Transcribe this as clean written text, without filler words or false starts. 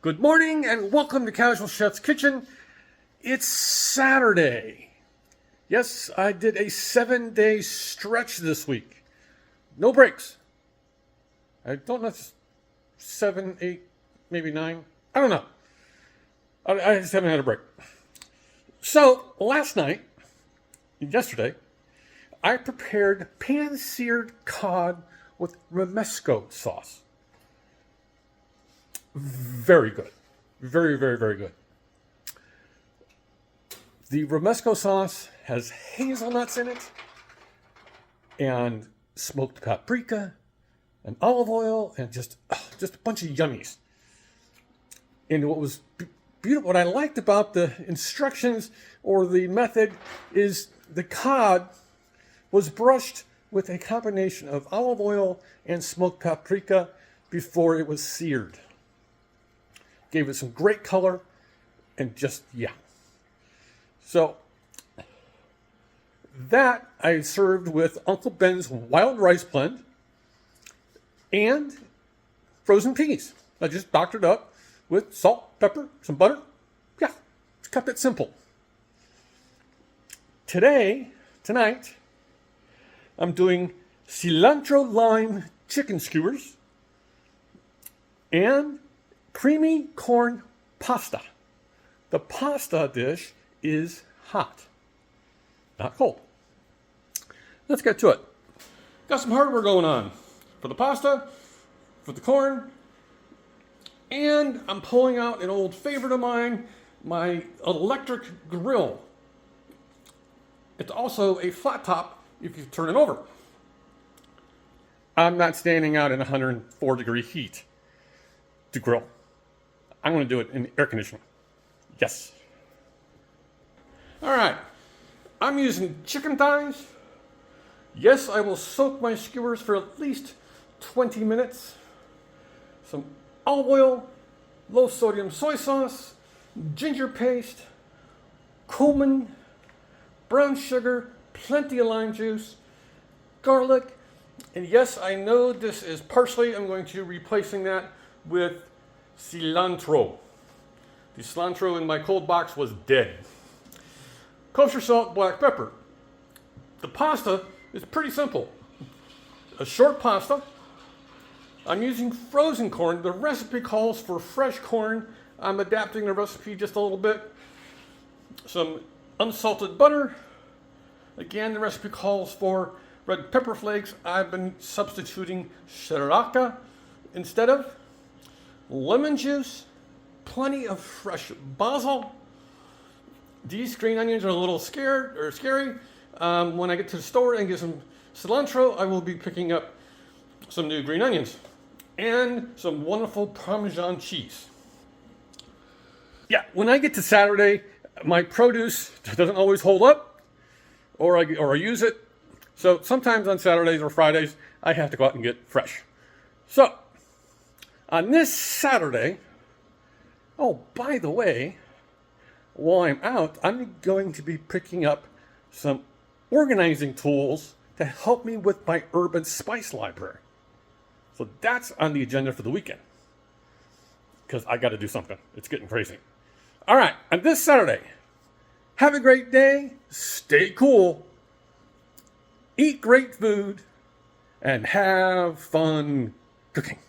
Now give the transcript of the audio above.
Good morning and welcome to Casual Chef's Kitchen. It's Saturday. Yes, I did a 7-day stretch this week. No breaks. I don't know if it's 7, 8, maybe 9. I don't know. I just haven't had a break. So yesterday, I prepared pan-seared cod with romesco sauce. Very good. Very, very, very good. The romesco sauce has hazelnuts in it and smoked paprika and olive oil and just a bunch of yummies. And what was beautiful, what I liked about the instructions or the method is the cod was brushed with a combination of olive oil and smoked paprika before it was seared. Gave it some great color and So that I served with Uncle Ben's wild rice blend and frozen peas. I just doctored up with salt, pepper, some butter. Yeah, just kept it simple. Tonight, I'm doing cilantro lime chicken skewers and creamy corn pasta. The pasta dish is hot, not cold. Let's get to it. Got some hardware going on for the pasta, for the corn, and I'm pulling out an old favorite of mine, my electric grill. It's also a flat top if you turn it over. I'm not standing out in 104-degree heat to grill. I'm going to do it in air conditioning. Yes. All right. I'm using chicken thighs. Yes, I will soak my skewers for at least 20 minutes. Some olive oil, low sodium soy sauce, ginger paste, cumin, brown sugar, plenty of lime juice, garlic, and yes, I know this is parsley. I'm going to be replacing that with cilantro. The cilantro in my cold box was dead. Kosher salt, black pepper. The pasta is pretty simple. A short pasta. I'm using frozen corn. The recipe calls for fresh corn. I'm adapting the recipe just a little bit. Some unsalted butter. Again, the recipe calls for red pepper flakes. I've been substituting CCK instead of. Lemon juice, plenty of fresh basil. These green onions are a little scary. When I get to the store and get some cilantro, I will be picking up some new green onions and some wonderful Parmesan cheese. Yeah, when I get to Saturday, my produce doesn't always hold up, or I use it. So sometimes on Saturdays or Fridays, I have to go out and get fresh. So on this Saturday, oh, by the way, while I'm out, I'm going to be picking up some organizing tools to help me with my herb and spice library. So that's on the agenda for the weekend, because I got to do something. It's getting crazy. All right, on this Saturday, have a great day, stay cool, eat great food, and have fun cooking.